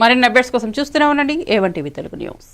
మరిన్ని అప్డేట్స్ కోసం చూస్తూనే ఉండండి A1 TV Telugu news.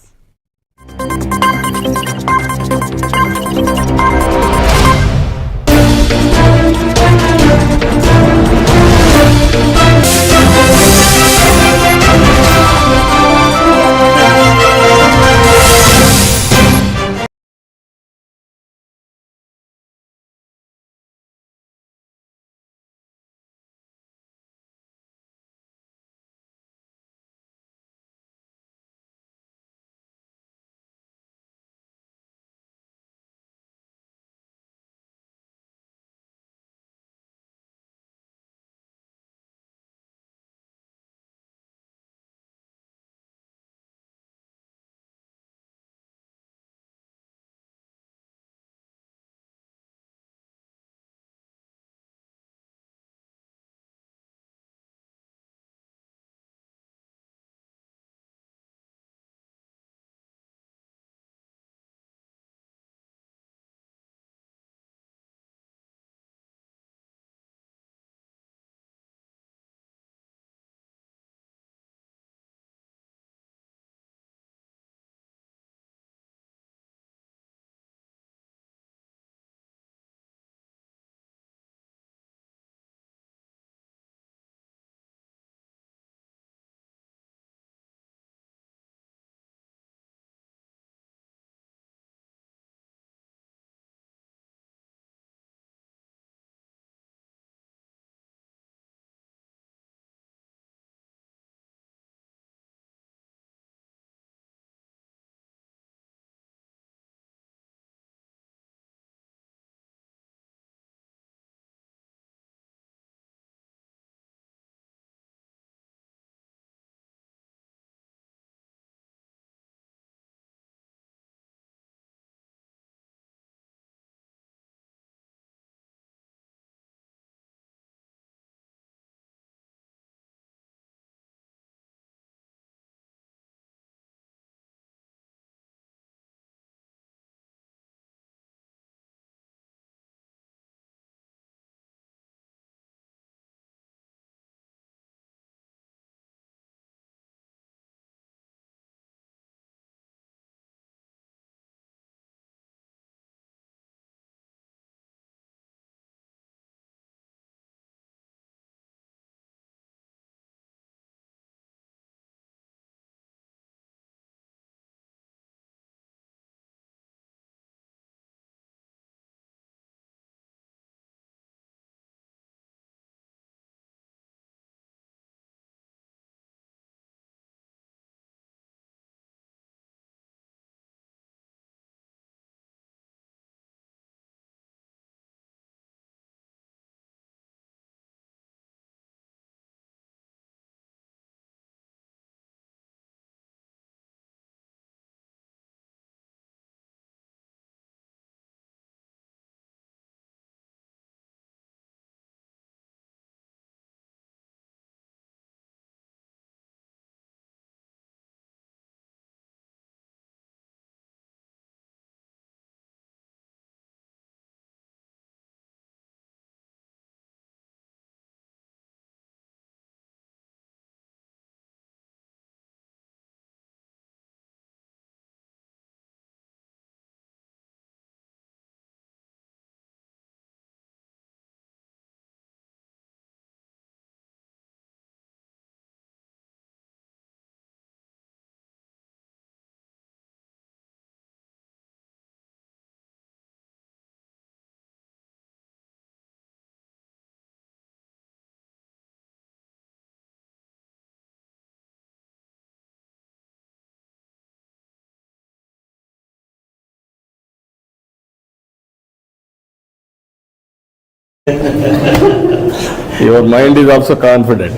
Your mind is also confident.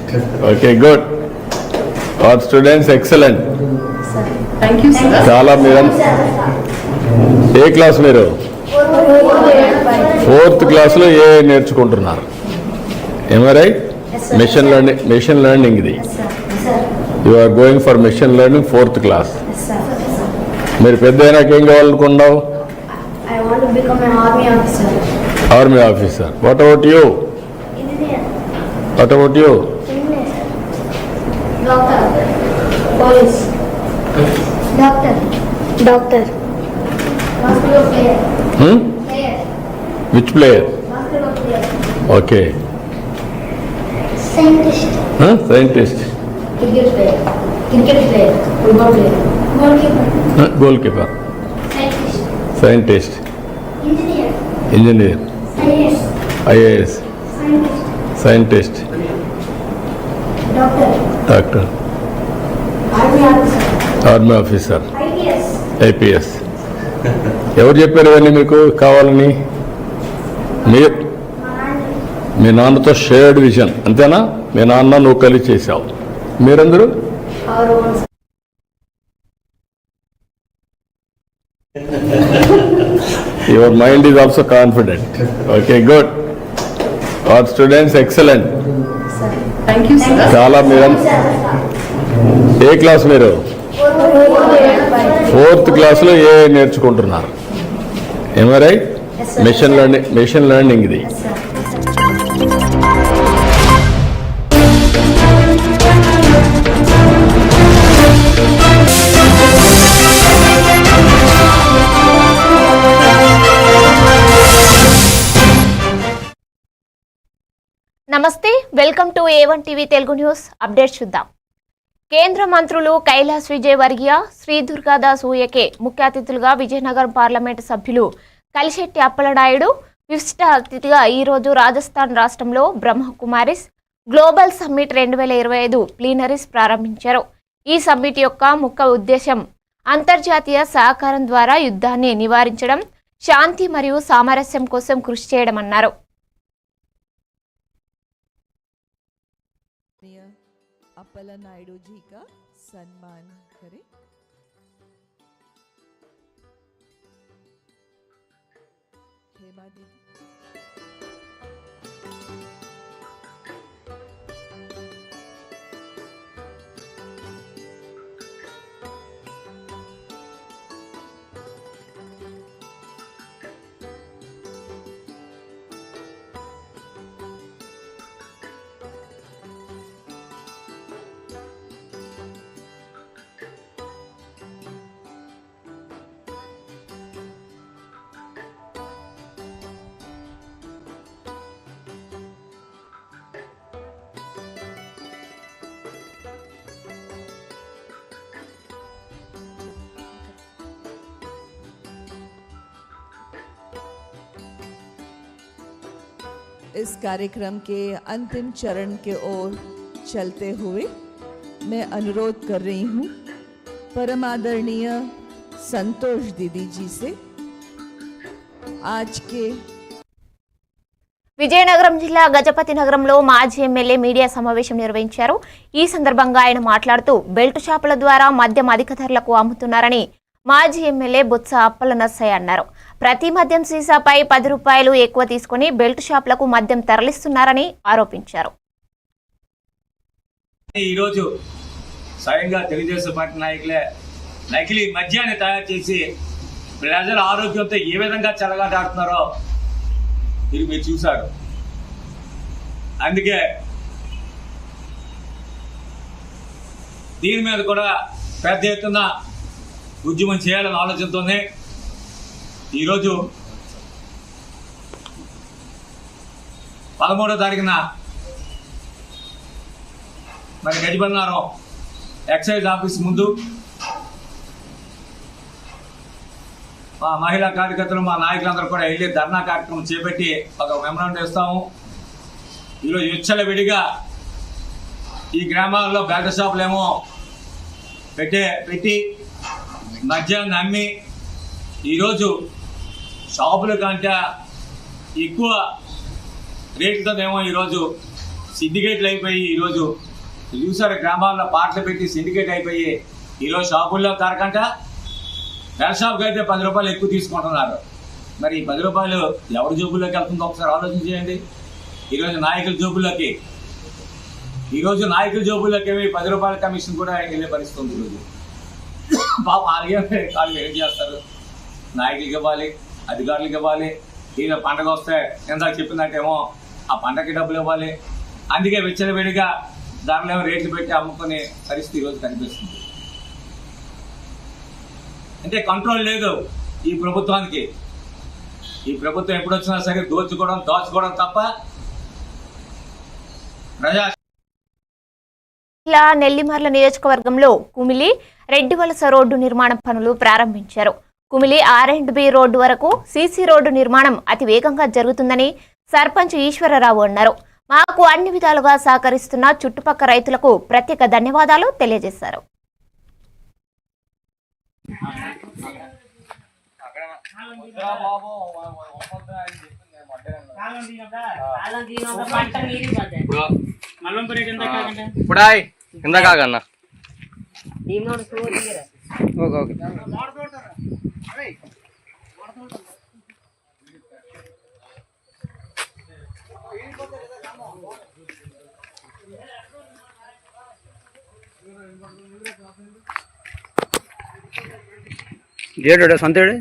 Okay, good. Our students, excellent. Thank you, sir. చాలా మీరు ఏ క్లాస్ మీరు 4th క్లాస్లో ఏ నేర్చుకుంటున్నారు? Am I right? Machine learning ఇది. You are going for machine learning 4th class. మీరు పెద్ద అయినాక ఏం కావాలనుకున్నావు? I want to become an army officer. Army officer. What about you? Engineer. What about you? Engineer. Doctor. Police. Doctor. Doctor. Basketball player. Player. Which player? Basketball player. Okay. Scientist. Scientist. Cricket player. Cricket player. Football player. Goalkeeper. Goal keeper. Scientist. Scientist. Engineer. Engineer. IAS. IAS. Scientist. Scientist. Doctor. Doctor. Army officer. Army officer. IPS. IPS. ఎవరు చెప్పారు ఇవన్నీ మీకు కావాలని? మీరు మీ నాన్నతో shared vision అంతేనా? మీ నాన్న నువ్వు కలిసి చేసావు. మీరందరూ Our own. Your mind is also confident. Okay, good. Our students excellent. Thank you, sir. చాలా మీరు ఏ క్లాస్? మీరు 4th క్లాస్లో ఏ నేర్చుకుంటున్నారు? ఏమరై మిషన్ లెర్నింగ్ ఇది. నమస్తే, welcome to A1 TV Telugu news. Update చూద్దాం. కేంద్ర మంత్రులు కైలాస్ విజయవర్గీయ, శ్రీ దుర్గాదాస్ ఊయకే ముఖ్య అతిథులుగా విజయనగరం పార్లమెంటు సభ్యులు కలిశెట్టి అప్పలనాయుడు విశిష్ట అతిథిగా ఈరోజు రాజస్థాన్ రాష్ట్రంలో బ్రహ్మకుమారిస్ గ్లోబల్ సమ్మిట్ 2025 ప్లీనరీస్ ప్రారంభించారు. ఈ సమ్మిట్ యొక్క ముఖ్య ఉద్దేశం అంతర్జాతీయ సహకారం ద్వారా యుద్ధాన్ని నివారించడం, శాంతి మరియు సామరస్యం కోసం కృషి చేయడం అన్నారు. अप्पला नायडू जी का सम्मान करें. हेमा दीदी. इस कार्यक्रम के अंतिम चरण के ओर चलते हुए मैं अनुरोध कर रही हूँ परम आदरणीय संतोष दीदी जी से आज के విజయనగరం జిల్లా గజపతి నగరంలో మాజీ ఎమ్మెల్యే మీడియా సమావేశం నిర్వహించారు. ఈ సందర్భంగా ఆయన మాట్లాడుతూ బెల్ట్ షాపుల ద్వారా మద్యం అధిక ధరలకు అమ్ముతున్నారని మాజీ ఎమ్మెల్యే బొత్స అప్పల నర్సయ్య అన్నారు. ప్రతి మద్యం సీసాపై 10 రూపాయలు ఎక్కువ తీసుకుని బెల్ట్ షాపులకు మద్యం తరలిస్తున్నారని ఆరోపించారు. ఈరోజు స్వయంగా తెలుగుదేశం పార్టీ నాయకులే నకిలీ మద్యాన్ని తయారు చేసి ప్రజల ఆరోగ్యంతో ఏ విధంగా చెలగాటాడుతున్నారో మీరు చూశారు. అందుకే దీని మీద కూడా పెద్ద ఎత్తున ఉద్యమం చేయాలనే ఆలోచనతోనే ఈరోజు 13వ తారీఖున మరి గజపతినగరం ఎక్సైజ్ ఆఫీస్ ముందు మా మహిళా కార్యకర్తలు, మా నాయకులందరూ కూడా వెళ్ళి ధర్నా కార్యక్రమం చేపట్టి ఒక మెమరాండం ఇస్తాము. ఈరోజు విచ్చలవిడిగా ఈ గ్రామాల్లో బెల్ట్ షాపులేమో పెట్టి మద్యాన్ని అమ్మి ఈరోజు షాపుల కంటే ఎక్కువ రేట్లతోనేమో ఈరోజు సిండికేట్లు అయిపోయి ఈరోజు చూసారు గ్రామాల్లో పాటలు పెట్టి సిండికేట్ అయిపోయి ఈరోజు షాపుల్లో కారకంట బెల్ట్ షాప్కి అయితే 10 రూపాయలు ఎక్కువ తీసుకుంటున్నారు. మరి ఈ 10 రూపాయలు ఎవరి జోబుల్లోకి వెళ్తుందో ఒకసారి ఆలోచన చేయండి. ఈరోజు నాయకుల జోబుల్లోకి ఏమి 10 రూపాయల కమిషన్ కూడా వెళ్ళే పరిస్థితి ఉంది. ఈరోజు పాప కాళ్ళు ఏం చేస్తారు? నాయకులకి ఇవ్వాలి, అధికారులకు ఇవ్వాలి. ఈరోజు పండగ వస్తే ఇందాక చెప్పినట్టేమో ఆ పండగకి డబ్బులు ఇవ్వాలి. అందుకే విచ్చలవిడిగా ధరలేమో రేట్లు పెట్టి అమ్ముకునే పరిస్థితి ఈరోజు కనిపిస్తుంది. అంటే కంట్రోల్ లేదు ఈ ప్రభుత్వానికి. ఈ ప్రభుత్వం ఎప్పుడు వచ్చినా సరే దోచుకోవడం తప్ప జిల్లా నెల్లిమర్ల నియోజకవర్గంలో కుమిలి రెడ్డివలస రోడ్డు నిర్మాణ పనులు ప్రారంభించారు. కుమిలి R&B రోడ్డు వరకు సీసీ రోడ్డు నిర్మాణం అతి వేగంగా జరుగుతుందని సర్పంచ్ ఈశ్వరరావు అన్నారు. మాకు అన్ని విధాలుగా సహకరిస్తున్న చుట్టుపక్కల రైతులకు ప్రత్యేక ధన్యవాదాలు తెలియజేశారు. ಗೇಟ್ ಸಂತೇಳಿ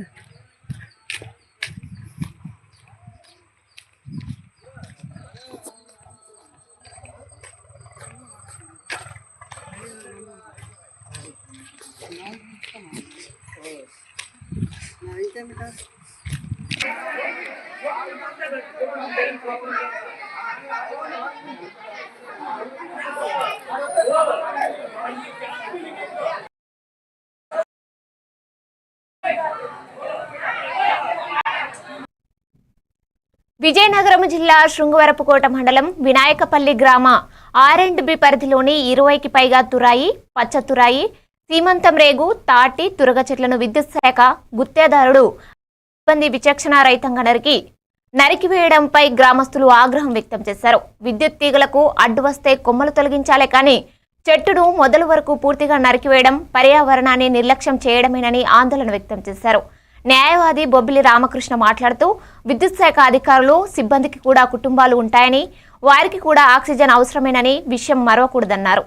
విజయనగరం జిల్లా శృంగవరపుకోట మండలం వినాయకపల్లి గ్రామ R&B పరిధిలోని 20కి పైగా తురాయి, పచ్చ తురాయి, సీమంతం రేగు, తాటి, తురగ చెట్లను విద్యుత్ శాఖ గుత్తేదారుడు సిబ్బంది విచక్షణ రహితంగా నరికివేయడంపై గ్రామస్తులు ఆగ్రహం వ్యక్తం చేశారు. విద్యుత్ తీగలకు అడ్డు వస్తే కొమ్మలు తొలగించాలే కానీ చెట్టును మొదలు వరకు పూర్తిగా నరికివేయడం పర్యావరణాన్ని నిర్లక్ష్యం చేయడమేనని ఆందోళన వ్యక్తం చేశారు. న్యాయవాది బొబ్బిలి రామకృష్ణ మాట్లాడుతూ విద్యుత్ శాఖ అధికారులు సిబ్బందికి కూడా కుటుంబాలు ఉంటాయని వారికి కూడా ఆక్సిజన్ అవసరమేనని విషయం మరవకూడదన్నారు.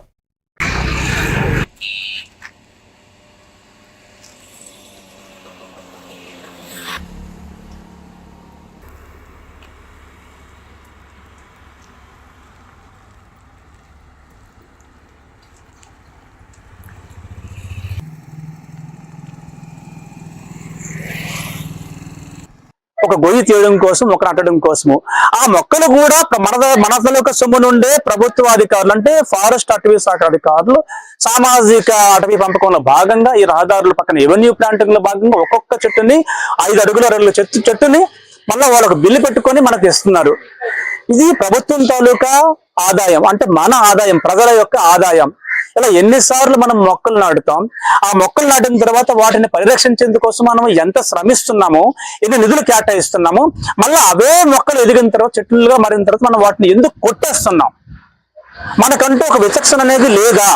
ఒక గొయ్యి తీయడం కోసం, ఒక నాటడం కోసము ఆ మొక్కలు కూడా మన తాలూకా సొమ్ము నుండే ప్రభుత్వ అధికారులు అంటే ఫారెస్ట్ అటవీ శాఖ అధికారులు సామాజిక అటవీ పెంపకంలో భాగంగా ఈ రహదారుల పక్కన ఎవెన్యూ ప్లాంటింగ్ లో భాగంగా ఒక్కొక్క చెట్టుని 5 అడుగుల 2 చెట్టుని మళ్ళీ వాళ్ళకు బిల్లు పెట్టుకొని మనకు ఇస్తున్నారు. ఇది ప్రభుత్వం తాలూకా ఆదాయం అంటే మన ఆదాయం, ప్రజల యొక్క ఆదాయం. ఇలా ఎన్నిసార్లు మనం మొక్కలు నాటుతాం, ఆ మొక్కలు నాటిన తర్వాత వాటిని పరిరక్షించేందుకోసం మనం ఎంత శ్రమిస్తున్నామో, ఎన్ని నిధులు కేటాయిస్తున్నాము, మళ్ళీ అవే మొక్కలు ఎదిగిన తర్వాత చెట్లుగా మారిన తర్వాత మనం వాటిని ఎందుకు కొట్టేస్తున్నాం? మనకంటూ ఒక విచక్షణ అనేది లేదా?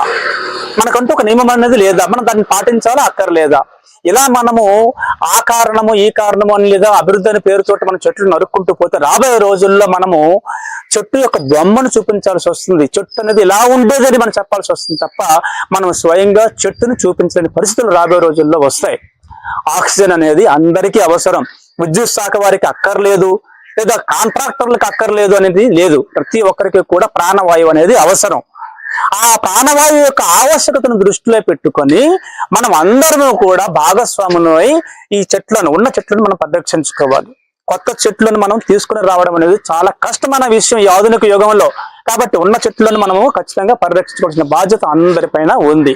మనకంటూ ఒక నియమం అనేది లేదా? మనం దాన్ని పాటించాలా అక్కర్లేదా? ఇలా మనము ఆ కారణము ఈ కారణము అని లేదా అభివృద్ధి అనే పేరుతోటి మనం చెట్లు నరుక్కుంటూ పోతే రాబోయే రోజుల్లో మనము చెట్టు యొక్క బొమ్మను చూపించాల్సి వస్తుంది. చెట్టు అనేది ఇలా ఉండేదని మనం చెప్పాల్సి వస్తుంది తప్ప మనం స్వయంగా చెట్టును చూపించలేని పరిస్థితులు రాబోయే రోజుల్లో వస్తాయి. ఆక్సిజన్ అనేది అందరికీ అవసరం. విద్యుత్ శాఖ వారికి అక్కర్లేదు లేదా కాంట్రాక్టర్లకు అక్కర్లేదు అనేది లేదు. ప్రతి ఒక్కరికి కూడా ప్రాణవాయువు అనేది అవసరం. ఆ ప్రాణవాయువు యొక్క ఆవశ్యకతను దృష్టిలో పెట్టుకొని మనం అందరము కూడా భాగస్వాములై ఈ ఉన్న చెట్లను మనం పరిరక్షించుకోవాలి. కొత్త చెట్లను మనం తీసుకుని రావడం అనేది చాలా కష్టమైన విషయం ఈ ఆధునిక యుగంలో. కాబట్టి ఉన్న చెట్లను మనము ఖచ్చితంగా పరిరక్షించుకోవాల్సిన బాధ్యత అందరిపైన ఉంది.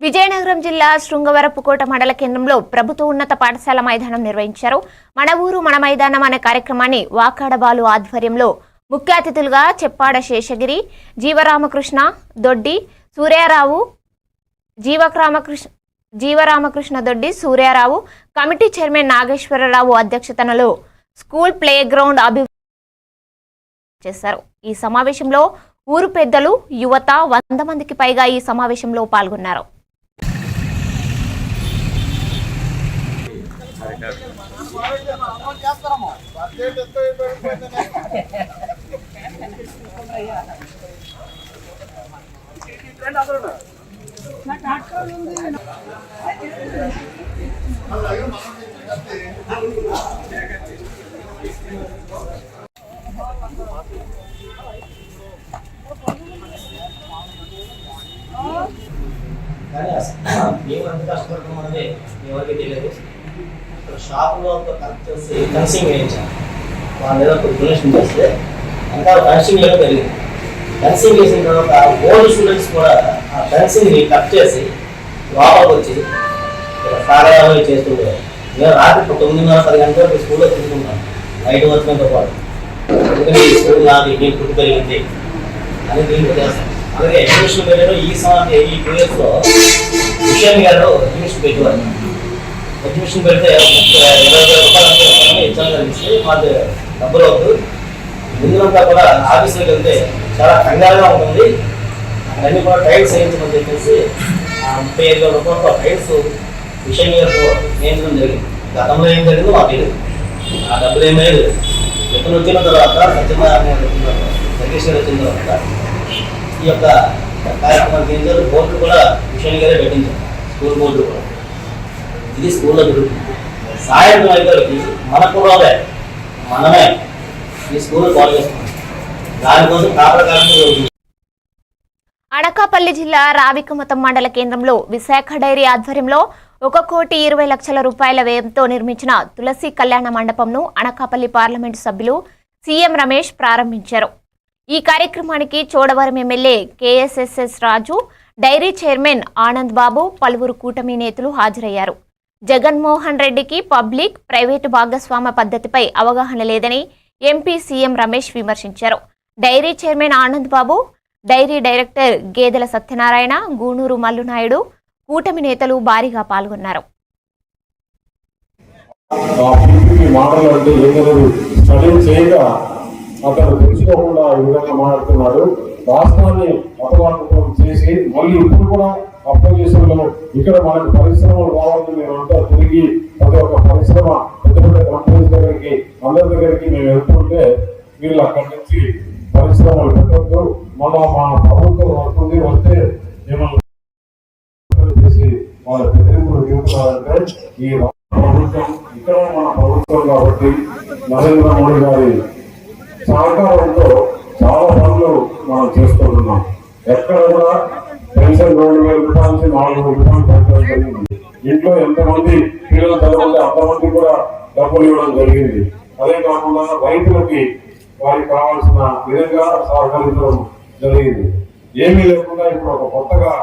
విజయనగరం జిల్లా శృంగవరపుకోట మండల కేంద్రంలో ప్రభుత్వ ఉన్నత పాఠశాల మైదానం నిర్వహించారు. మన ఊరు మన మైదానం అనే కార్యక్రమాన్ని వాకాడ బాలు ఆధ్వర్యంలో ముఖ్య అతిథులుగా చెప్పాడ శేషగిరి, జీవరామకృష్ణ దొడ్డి, సూర్యారావు, జీవరామకృష్ణ దొడ్డి, సూర్యారావు, కమిటీ చైర్మన్ నాగేశ్వరరావు అధ్యక్షతనలో స్కూల్ ప్లే గ్రౌండ్ అభివృద్ధి చేశారు. ఈ సమావేశంలో ఊరు పెద్దలు, యువత 100 మందికి పైగా ఈ సమావేశంలో పాల్గొన్నారు. కానీ మేము ఎంత కష్టపడతాం అనేది ఎవరికి తెలియదు. ఇక్కడ షాప్లో కనెక్ట్ చేసి ఫెన్సింగ్ వేయించాను. వాళ్ళ ఏదో డొనేషన్ చేస్తే ఇంకా ఫెన్సింగ్ వేయడం జరిగింది. ఫెన్సింగ్ వేసిన తర్వాత ఓల్డ్ స్టూడెంట్స్ కూడా ఆ ఫెన్సింగ్ని కట్ చేసి లోపలికి వచ్చి సాగరాలు చేస్తుండేవారు. నేను రాత్రి 9:30-10 గంటల వరకు స్కూల్లో తిరుగుతున్నాను నైట్ వర్క్తో పాటు. ఎందుకంటే ఈ స్కూల్ నాది నేను పుట్టి పెరిగింది అని దీంట్లో చేస్తాను. అలాగే ఎడ్యుకేషన్ పీరియడ్ ఈ 2 yearsలో విషయం గారు ఎడ్యుకేషన్ పెట్టేవారు. ఎడ్యుకేషన్ పెడితే 20,000 రూపాయలు ఎగ్జామ్ కలిగిస్తే మాకు డబ్బులు అవుతుంది. ముందులంతా కూడా ఆఫీసులకు వెళ్తే చాలా కంగారుగా ఉంటుంది. అన్నీ కూడా టైల్స్ వేయించమని చెప్పేసి 35,000 రూపాయలతో టైల్స్ విషయం గారితో వేయించడం జరిగింది. గతంలో ఏం జరిగిందో మాకు తెలియదు. ఆ డబ్బులు ఏమీ లేదు. ఎక్కడ వచ్చిన తర్వాత సత్యనారాయణ జగదీష్ గారు వచ్చిన తర్వాత ఈ యొక్క కార్యక్రమానికి ఏం చేయాలి, బోర్డులు కూడా విషయం గారే పెట్టించారు. స్కూల్ బోర్డులు కూడా ఇది స్కూల్లో జరుగుతుంది. సాయంత్రం అయితే మన కుర్రాలే మనమే ఈ స్కూల్ కాల్ చేస్తున్నాం. దానికోసం కాపలా అనకాపల్లి జిల్లా రావికమతం మండల కేంద్రంలో విశాఖ డైరీ ఆధ్వర్యంలో 1,20,00,000 రూపాయల వ్యయంతో నిర్మించిన తులసి కళ్యాణ మండపంను అనకాపల్లి పార్లమెంటు సభ్యులు సీఎం రమేష్ ప్రారంభించారు. ఈ కార్యక్రమానికి చోడవరం ఎమ్మెల్యే కేఎస్ఎస్ఎస్ రాజు, డైరీ చైర్మన్ ఆనంద్ బాబు, పలువురు కూటమి నేతలు హాజరయ్యారు. జగన్మోహన్ రెడ్డికి పబ్లిక్ ప్రైవేటు భాగస్వామ్య పద్ధతిపై అవగాహన లేదని ఎంపీ సీఎం రమేష్ విమర్శించారు. Dairy chairman Anand Babu, dairy director గేదెల సత్యనారాయణ, గూనూరు మల్లునాయుడు, కూటమి నేతలు భారీగా పాల్గొన్నారు. అతను తెలుసుకోకుండా ఈ విధంగా మాట్లాడుతున్నాడు. రాష్ట్రాన్ని అపవాదం చేసి మళ్ళీ ఇప్పుడు కూడా అపోజిషన్లో ఇక్కడ మనకు పరిశ్రమలు రావాలని మేమంతా తిరిగి ప్రతి ఒక్క పరిశ్రమ పెద్ద పెద్ద కంపెనీస్ దగ్గరికి అందరి దగ్గరికి మేము వెళ్తుంటే వీళ్ళు అక్కడి నుంచి పరిశ్రమలు పెట్టద్దు, మళ్ళా మా ప్రభుత్వం వస్తుంది, వస్తే ఏమన్నా చేసి వాళ్ళ బెదిరింపులు దిగుతున్నారంటే ఈ ప్రభుత్వం ఇక్కడ మన ప్రభుత్వం కాబట్టి నరేంద్ర మోడీ గారి సహకారంతో చాలా పనులు మనం చేసుకుంటున్నాం. ఎక్కడ కూడా పెన్షన్ 2,000 రూపాయల నుంచి 4,000 రూపాయలు పెంచడం జరిగింది. ఇంట్లో ఎంతమంది పిల్లలు చదవాలి అంతమంది కూడా డబ్బులు ఇవ్వడం జరిగింది. అదే కాకుండా రైతులకి వారికి కావాల్సిన విధంగా సహకరించడం జరిగింది. ఏమీ లేకుండా ఇప్పుడు ఒక కొత్తగా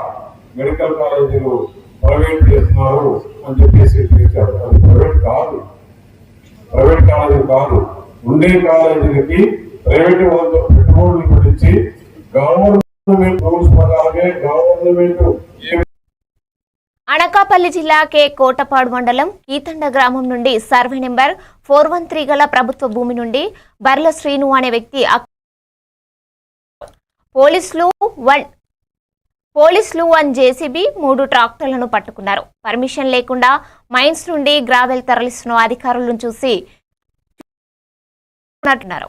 మెడికల్ కాలేజీలు ప్రైవేట్ చేస్తున్నారు అని చెప్పేసి పిలిచారు. అది ప్రైవేట్ కాదు, ప్రైవేట్ కాలేజీలు కాదు. ఉండే కాలేజీలకి ప్రైవేట్ వాళ్ళతో పెట్టుబడులు పెట్టించి గవర్నమెంట్ రూల్స్ ప్రకారమే గవర్నమెంట్. అనకాపల్లి జిల్లా కే కోటపాడు మండలం కీతండ గ్రామం నుండి సర్వే నెంబర్ 413 గల ప్రభుత్వ భూమి నుండి బర్ల శ్రీను అనే వ్యక్తి పోలీసులు 1 జేసీబీ 3 ట్రాక్టర్లను పట్టుకున్నారు. పర్మిషన్ లేకుండా మైన్స్ నుండి గ్రావెల్ తరలిస్తున్న అధికారులను చూసి అంటున్నారు.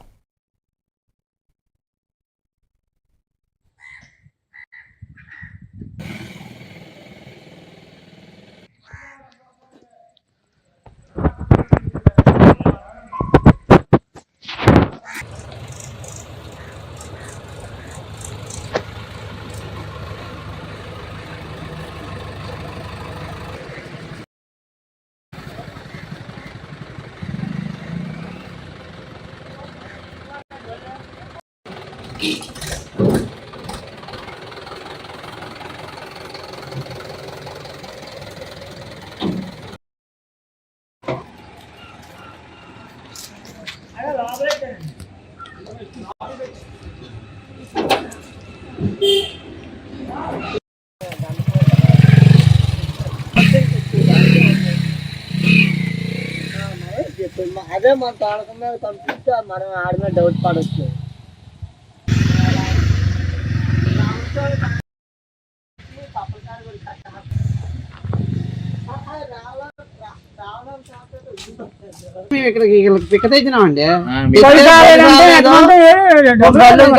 అదే మన తాడకం మీద పంపిస్తే మనం ఆడి మీద డౌట్ పడవచ్చు. ఇక్కడికి పిక్క తెచ్చినామండి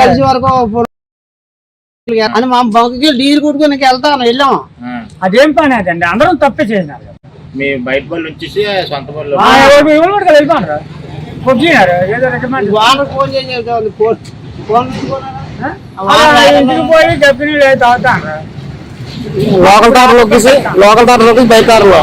కలిసి వరకు అని మా బంకుకి డీజిల్ కొట్టుకుని వెళ్ళాము. అదేం పని అదండి, అందరం తప్పే చేసినారు. మీ బయట వాళ్ళు వచ్చేసి సొంత వాళ్ళు వెళ్ళిపోయినారు. ఫోన్ చేసి ఇంటికి పోయి డబ్బులు తాగుతాను. లోకల్ దారిలోకి బయట దారిలో.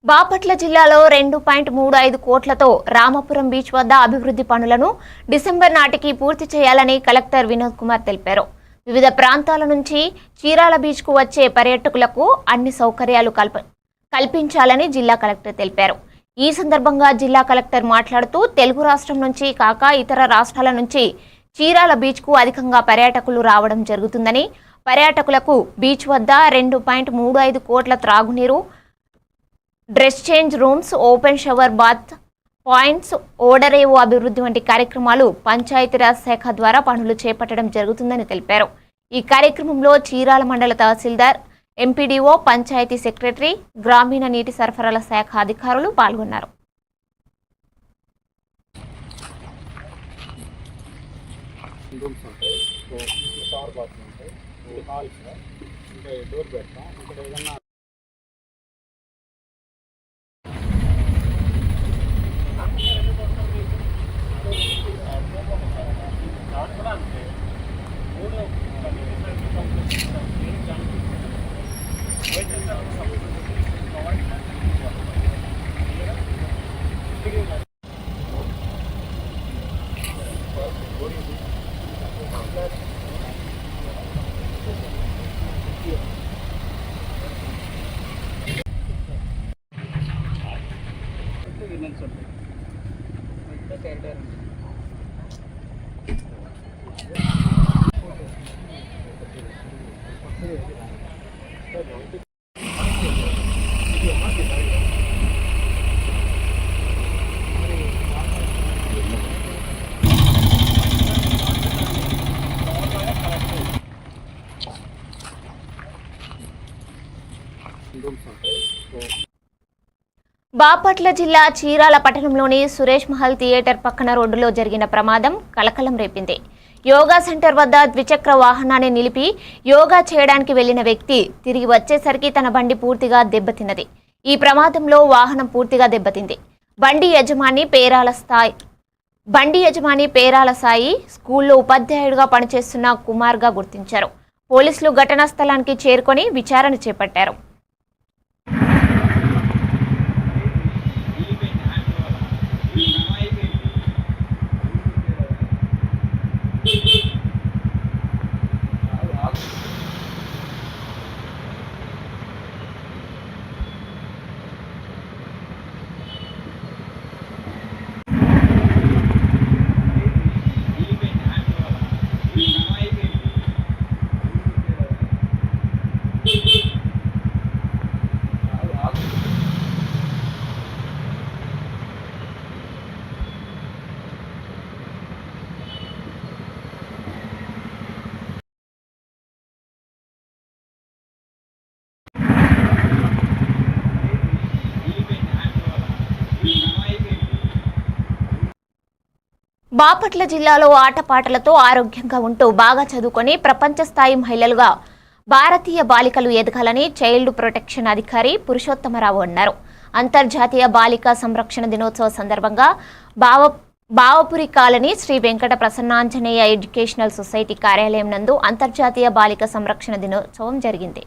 బాపట్ల జిల్లాలో 2.35 కోట్లతో రామపురం బీచ్ వద్ద అభివృద్ధి పనులను డిసెంబర్ నాటికి పూర్తి చేయాలని కలెక్టర్ వినోద్ కుమార్ తెలిపారు. వివిధ ప్రాంతాల నుంచి చీరాల బీచ్కు వచ్చే పర్యాటకులకు అన్ని సౌకర్యాలు కల్పించాలని జిల్లా కలెక్టర్ తెలిపారు. ఈ సందర్భంగా జిల్లా కలెక్టర్ మాట్లాడుతూ తెలుగు రాష్ట్రం నుంచి కాక ఇతర రాష్ట్రాల నుంచి చీరాల బీచ్కు అధికంగా పర్యాటకులు రావడం జరుగుతుందని, పర్యాటకులకు బీచ్ వద్ద 2.35 కోట్ల త్రాగునీరు, dress change rooms, open shower bath points, ఓడరేవు అభివృద్ధి వంటి కార్యక్రమాలు పంచాయతీరాజ్ శాఖ ద్వారా పనులు చేపట్టడం జరుగుతుందని తెలిపారు. ఈ కార్యక్రమంలో చీరాల మండల తహసీల్దార్, ఎంపీడీఓ, పంచాయతీ సెక్రటరీ, గ్రామీణ నీటి సరఫరాల శాఖ అధికారులు పాల్గొన్నారు. బాపట్ల జిల్లా చీరాల పట్టణంలోని సురేష్ మహల్ థియేటర్ పక్కన రోడ్డులో జరిగిన ప్రమాదం కలకలం రేపింది. యోగా సెంటర్ వద్ద ద్విచక్ర వాహనాన్ని నిలిపి యోగా చేయడానికి వెళ్లిన వ్యక్తి తిరిగి వచ్చేసరికి తన బండి పూర్తిగా దెబ్బతిన్నది. ఈ ప్రమాదంలో వాహనం పూర్తిగా దెబ్బతింది. బండి యజమాని పేరాల సాయి స్కూల్లో ఉపాధ్యాయుడిగా పనిచేస్తున్న కుమార్గా గుర్తించారు. పోలీసులు ఘటనా స్థలానికి చేరుకొని విచారణ చేపట్టారు. బాపట్ల జిల్లాలో ఆటపాటలతో ఆరోగ్యంగా ఉంటూ బాగా చదువుకొని ప్రపంచ స్థాయి మహిళలుగా భారతీయ బాలికలు ఎదగాలని చైల్డ్ ప్రొటెక్షన్ అధికారి పురుషోత్తమరావు అన్నారు. అంతర్జాతీయ బాలికా సంరక్షణ దినోత్సవ సందర్భంగా Bavapuri colony Sri Venkata Prasannanjaneya educational society కార్యాలయం నందు అంతర్జాతీయ బాలికా సంరక్షణ దినోత్సవం జరిగింది.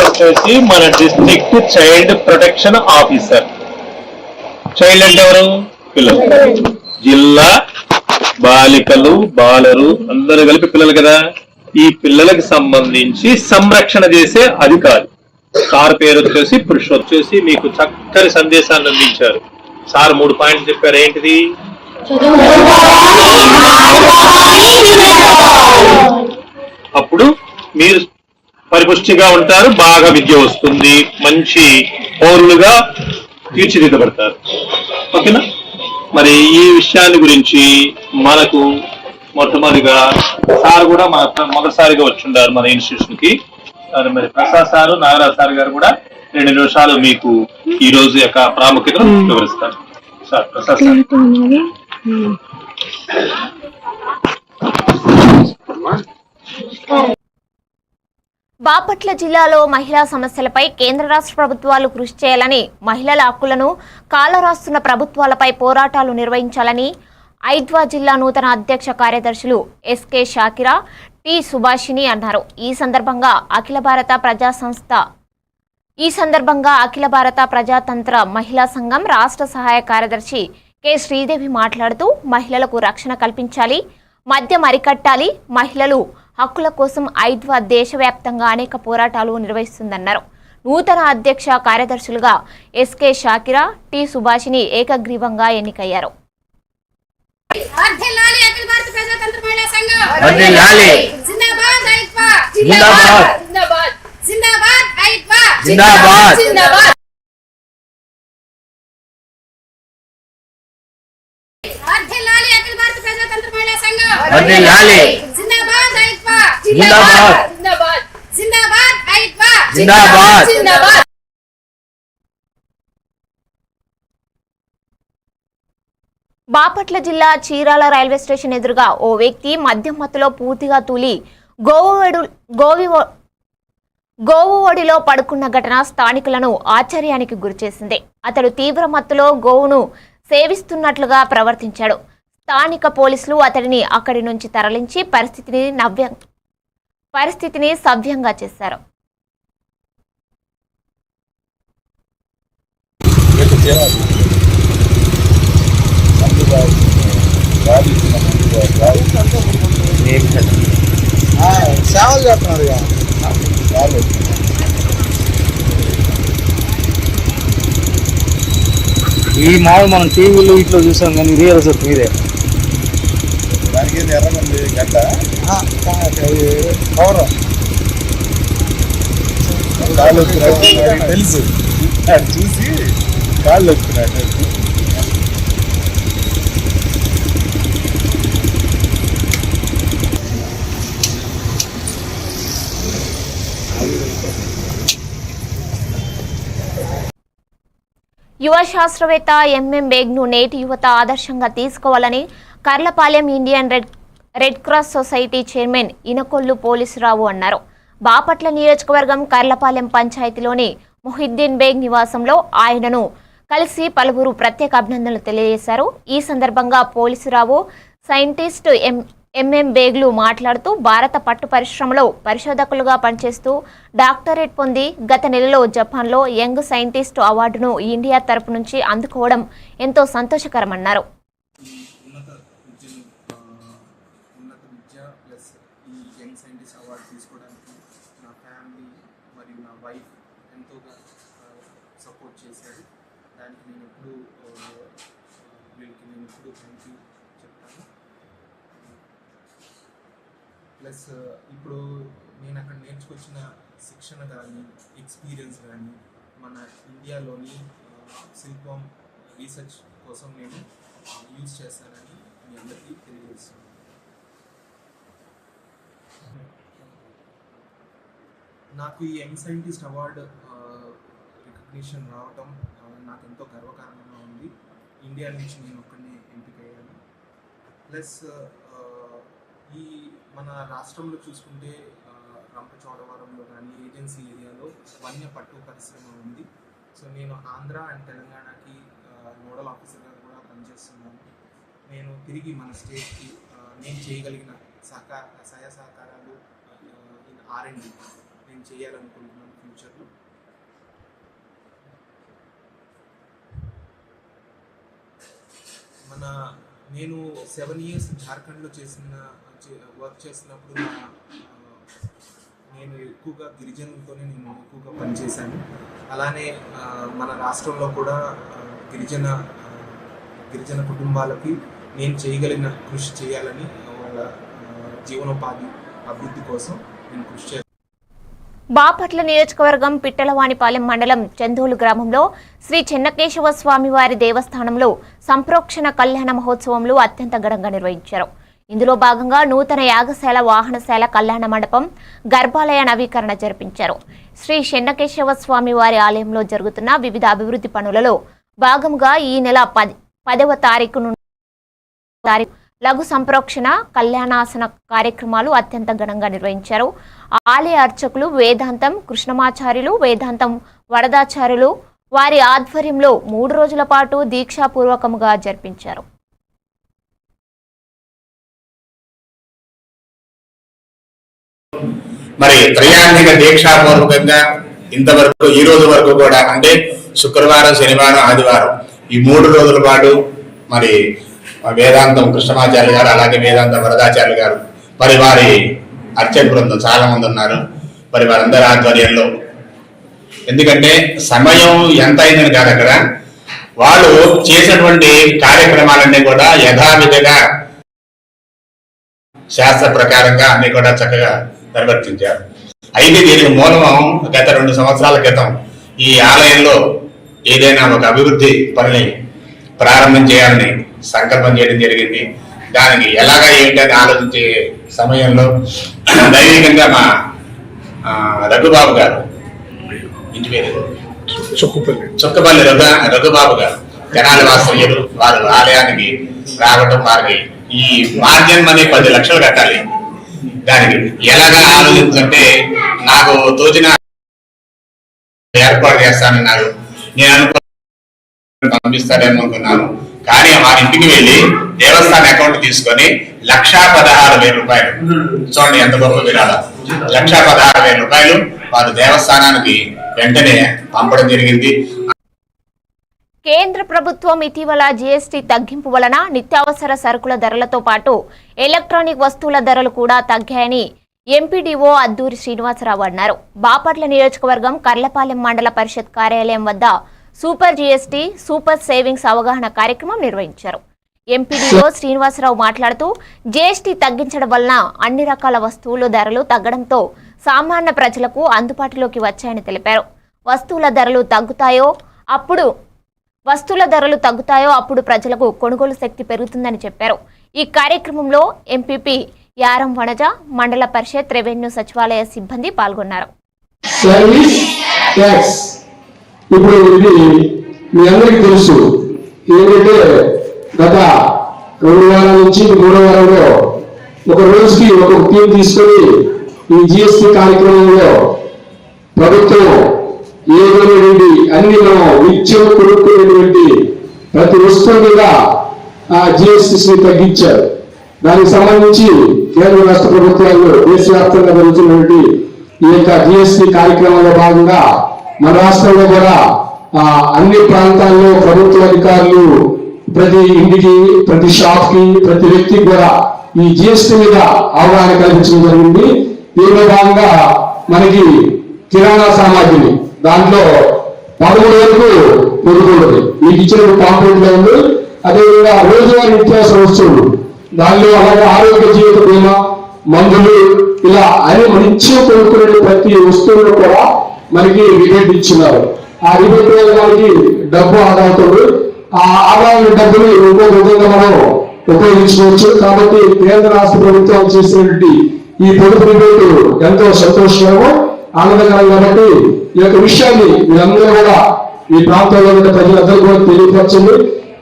వచ్చేసి మన district child protection officer. Child అంటే ఎవరు? పిల్లలు. జిల్లా బాలికలు బాలరు అందరూ కలిపి పిల్లలు కదా. ఈ పిల్లలకు సంబంధించి సంరక్షణ చేసే అధికారి. సార్ పేరు వచ్చేసి పురుషోత్తమ. వచ్చేసి మీకు చక్కని సందేశాన్ని అందించారు. సార్ 3 పాయింట్లు చెప్పారు. ఏంటిది? అప్పుడు మీరు పరిపుష్టిగా ఉంటారు, బాగా విద్య వస్తుంది, మంచి పౌరులుగా తీర్చిదిద్దబడతారు. ఓకేనా? మరి ఈ విషయాన్ని గురించి మనకు మొట్టమొదటిగా సార్ కూడా మొదటిసారిగా వచ్చుండారు మన ఇన్స్టిట్యూషన్ కి. మరి ప్రసాద్ సారు, నాగరాజ్ సార్ గారు కూడా 2 నిమిషాలు మీకు ఈ రోజు యొక్క ప్రాముఖ్యతను వివరిస్తారు. Sir Prasad sir. బాపట్ల జిల్లాలో మహిళా సమస్యలపై కేంద్ర రాష్ట్ర ప్రభుత్వాలు కృషి చేయాలని, మహిళల హక్కులను కాలరాస్తున్న ప్రభుత్వాలపై పోరాటాలు నిర్వహించాలని ఐద్వా జిల్లా నూతన అధ్యక్ష కార్యదర్శులు ఎస్కే షాకిరా, టి సుభాషిని అన్నారు. ఈ సందర్భంగా అఖిల భారత ప్రజాతంత్ర మహిళా సంఘం రాష్ట్ర సహాయ కార్యదర్శి కె శ్రీదేవి మాట్లాడుతూ మహిళలకు రక్షణ కల్పించాలి, మద్యం అరికట్టాలి, మహిళలు హక్కుల కోసం ఐద్వా దేశవ్యాప్తంగా అనేక పోరాటాలు నిర్వహిస్తుందన్నారు. నూతన అధ్యక్ష కార్యదర్శులుగా ఎస్కే షాకిరా, టి సుభాషిని ఏకగ్రీవంగా ఎన్నికయ్యారు. బాపట్ల జిల్లా చీరాల రైల్వే స్టేషన్ ఎదురుగా ఓ వ్యక్తి మద్యం మత్తులో పూర్తిగా తూలి గోవు ఒడిలో పడుకున్న ఘటన స్థానికులను ఆశ్చర్యానికి గురిచేసింది. అతడు తీవ్ర మత్తులో గోవును సేవిస్తున్నట్లుగా ప్రవర్తించాడు. స్థానిక పోలీసులు అతడిని అక్కడి నుంచి తరలించి పరిస్థితిని సవ్యంగా చేశారు. సేవలు చేస్తున్నారు. ఈ మామూలు మనం టీవీలో ఇట్లా చూసాం కానీ రియల్ సార్ మీరే దానికి ఎర్రమంది గడ్డ పవర్ కాళ్ళు వచ్చినట్టు తెలుసు, చూసి కాళ్ళు వచ్చినట్టు. యువ శాస్త్రవేత్త ఎంఎం బేగ్ను నేటి యువత ఆదర్శంగా తీసుకోవాలని Karlapalem Indian red cross society chairman Inakollu Polisurao అన్నారు. బాపట్ల నియోజకవర్గం కర్లపాలెం పంచాయతీలోని మొహిద్దీన్ బేగ్ నివాసంలో ఆయనను కలిసి పలువురు ప్రత్యేక అభినందనలు తెలియజేశారు. ఈ సందర్భంగా పోలీసురావు, సైంటిస్ట్ ఎంఎం బేగ్లు మాట్లాడుతూ భారత పట్టు పరిశ్రమలో పరిశోధకులుగా పనిచేస్తూ డాక్టరేట్ పొంది గత నెలలో జపాన్లో యంగ్ సైంటిస్ట్ అవార్డును ఇండియా తరపు నుంచి అందుకోవడం ఎంతో సంతోషకరమన్నారు. ఉన్నత విద్య ప్లస్ ఈ యంగ్ సైంటిస్ట్ అవార్డు తీసుకోవడానికి నా ఫ్యామిలీ మరియు నా వైఫ్ ఎంతోగా సపోర్ట్ చేశారు. దానికి నేను ఎప్పుడు థ్యాంక్ యూ చెప్తాను. ప్లస్ ఇప్పుడు నేను అక్కడ నేర్చుకొచ్చిన శిక్షణ కానీ ఎక్స్పీరియన్స్ కానీ మన ఇండియాలోని శిల్పం రీసెర్చ్ కోసం నేను యూజ్ చేస్తానని మీ అందరికీ తెలియజేస్తున్నాను. నాకు ఈ యంగ్ సైంటిస్ట్ అవార్డు రికగ్నిషన్ రావటం నాకు ఎంతో గర్వకారణంగా ఉంది. ఇండియా నుంచి నేను ఒక్కడిని ఎంపికయ్యాను. ప్లస్ ఈ మన రాష్ట్రంలో చూసుకుంటే రంపచోడవరంలో కానీ ఏజెన్సీ ఏరియాలో వన్య పట్టు పరిశ్రమ ఉంది. సో నేను ఆంధ్ర అండ్ తెలంగాణకి నోడల్ ఆఫీసర్గా కూడా పనిచేస్తున్నాను. నేను తిరిగి మన స్టేట్కి నేను చేయగలిగిన సహాయ సహకారాలు ఇన్ R&D నేను చేయాలనుకుంటున్నాను ఫ్యూచర్లో. నేను 7 years జార్ఖండ్లో వర్క్ చేసినప్పుడు నేను ఎక్కువగా గిరిజనులతోనే నేను ఎక్కువగా పనిచేశాను. అలానే మన రాష్ట్రంలో కూడా గిరిజన కుటుంబాలకి నేను చేయగలిగిన కృషి చేయాలని, వాళ్ళ జీవనోపాధి అభివృద్ధి కోసం నేను కృషి చేస్తాను. బాపట్ల నియోజకవర్గం పిట్టలవానిపాలెం మండలం చందోలు గ్రామంలో శ్రీ చెన్నకేశవ స్వామివారి దేవస్థానంలో సంప్రోక్షణ కళ్యాణ మహోత్సవంలో అత్యంత ఘనంగా నిర్వహించారు. ఇందులో భాగంగా నూతన యాగశాల, వాహనశాల, కళ్యాణ మండపం, గర్భాలయ నవీకరణ జరిపించారు. శ్రీ చెన్నకేశవ స్వామివారి ఆలయంలో జరుగుతున్న వివిధ అభివృద్ధి పనులలో భాగంగా ఈ నెల 10వ తారీఖు నుండి లఘు సంప్రోక్షణ, కళ్యాణాసన కార్యక్రమాలు అత్యంత ఘనంగా నిర్వహించారు. ఆలయ అర్చకులు వేదాంతం కృష్ణమాచార్యులు, వేదాంతం వరదాచార్యులు వారి ఆధ్వర్యంలో 3 రోజుల పాటు దీక్షాపూర్వకముగా జరిపించారు. మరి త్రయాణిక దీక్షాపూర్వకంగా ఇంతవరకు ఈ రోజు వరకు కూడా అంటే శుక్రవారం, శనివారం, ఆదివారం ఈ 3 రోజుల పాటు మరి వేదాంతం కృష్ణమాచార్య గారు, అలాగే వేదాంతం వరదాచార్య గారు, మరి వారి అర్చక బృందం చాలా మంది ఉన్నారు. మరి వారందరి ఆధ్వర్యంలో, ఎందుకంటే సమయం ఎంత అయిందని కాదు, అక్కడ వాళ్ళు చేసినటువంటి కార్యక్రమాలన్నీ కూడా యథావిధిగా శాస్త్ర ప్రకారంగా అన్ని కూడా చక్కగా నిర్వర్తించారు. అయితే దీనికి మూలం గత 2 సంవత్సరాల క్రితం ఈ ఆలయంలో ఏదైనా ఒక అభివృద్ధి పనిని ప్రారంభం చేయాలని సంకల్పం చేయడం జరిగింది. దానికి ఎలాగా ఏంటని ఆలోచించే సమయంలో దైవికంగా మా రఘుబాబు గారు, ఇంటి పేరు చుక్కపల్లి రఘుబాబు గారు, తెనాలి వాస్తవ్యులు, వారు ఆలయానికి రావడం, వారికి ఈ మార్జిన్ మనీ 10 లక్షలు కట్టాలి. దానికి ఎలాగా ఆలోచించంటే నాకు తోచిన ఏర్పాటు చేస్తానన్నారు. నేను పంపిస్తారేమో అనుకున్నాను. కానీ వారి ఇంటికి వెళ్ళి దేవస్థాన అకౌంట్ తీసుకొని 1,16,000 రూపాయలు, చూడండి ఎంత గొప్ప విరాళం, 1,16,000 రూపాయలు వారు దేవస్థానానికి వెంటనే పంపడం జరిగింది. కేంద్ర ప్రభుత్వం ఇటీవల జీఎస్టీ తగ్గింపు వలన నిత్యావసర సరుకుల ధరలతో పాటు ఎలక్ట్రానిక్ వస్తువుల ధరలు కూడా తగ్గాయని ఎంపీడీఓ అద్దూరి శ్రీనివాసరావు అన్నారు. బాపట్ల నియోజకవర్గం కర్లపాలెం మండల పరిషత్ కార్యాలయం వద్ద సూపర్ జీఎస్టీ, సూపర్ సేవింగ్స్ అవగాహన కార్యక్రమం నిర్వహించారు. ఎంపీడీఓ శ్రీనివాసరావు మాట్లాడుతూ జీఎస్టీ తగ్గించడం వలన అన్ని రకాల వస్తువుల ధరలు తగ్గడంతో సామాన్య ప్రజలకు అందుబాటులోకి వచ్చాయని తెలిపారు. వస్తువుల ధరలు తగ్గుతాయో అప్పుడు ప్రజలకు కొనుగోలు శక్తి పెరుగుతుందని చెప్పారు. ఈ కార్యక్రమంలో ఎంపీపీ యారం వనజ, మండల పరిషత్ రెవెన్యూ సచివాలయ సిబ్బంది పాల్గొన్నారు. ఇప్పుడు ఇది మీ అందరికీ తెలుసు, ఏంటంటే గత 2 వారాల నుంచి 3వ వారంలో ఒక రోజుకి ఒక థీమ్ తీసుకొని ఈ జిఎస్టీ కార్యక్రమంలో ప్రభుత్వం ఏదైనటువంటి అన్ని మనం నిత్యం కొనుక్కునేటువంటి ప్రతి వస్తువు మీద ఆ జిఎస్టీని తగ్గించారు. దానికి సంబంధించి కేంద్ర రాష్ట్ర ప్రభుత్వాలు దేశవ్యాప్తంగా జరుగుతున్నటువంటి ఈ యొక్క జిఎస్టీ కార్యక్రమంలో భాగంగా మన రాష్ట్రంలో కూడా అన్ని ప్రాంతాల్లో ప్రభుత్వ అధికారులు ప్రతి ఇంటికి, ప్రతి షాప్ కి, ప్రతి వ్యక్తికి కూడా ఈ జిఎస్టీ మీద అవగాహన కల్పించడం జరిగింది. దీనిలో భాగంగా మనకి కిరాణా సామాగ్రి దాంట్లో 13 వరకు పొందుతుంది. మీకు ఇచ్చిన కాంప్లైంట్ లో ఉంది. అదేవిధంగా రోజువారీ నిత్యావసర వస్తువులు దానిలో అలాగే ఆరోగ్య జీవిత బీమా, మందులు, ఇలా అన్ని మంచిగా కొనుక్కునే ప్రతి వస్తువులు కూడా మనకి రిబేట్ ఇచ్చినారు. ఆ రిబేట్ వల్ల మనకి డబ్బు ఆదా అవుతుంది. ఆ ఆదాయ డబ్బుని ఇంకో విధంగా మనం ఉపయోగించుకోవచ్చు. కాబట్టి కేంద్ర రాష్ట్ర ప్రభుత్వం చేసినటువంటి ఈ పొదుపు రిబేట్ ఎంతో సంతోషకరము, ఆనందకరం. కాబట్టి ఈ యొక్క విషయాన్ని మీరందరూ కూడా ఈ ప్రాంతంలో ఉన్న ప్రజలందరూ కూడా తెలియపరచండి.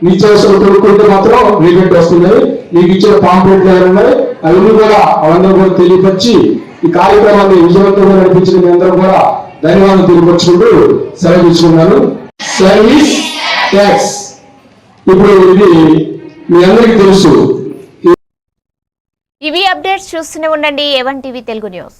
నిత్యావసరం కొనుక్కుంటే మాత్రం రిబేట్ వస్తుందని మీకు ఇచ్చిన పాంప్లెట్లు ఉన్నాయి, అవన్నీ కూడా అవన్నీ కూడా తెలియపరిచి ఈ కార్యక్రమాన్ని విజయవంతంగా నడిపించిన మీ అందరూ కూడా ధన్యవాదాలు తెలియపరుచుకుంటూ సెలవు తీసుకున్నాను. సర్వీస్ ట్యాక్స్ ఇప్పుడు ఇది మీ అందరికీ తెలుసు. ఇవి అప్డేట్స్ చూస్తూనే ఉండండి A1 టీవీ తెలుగు న్యూస్.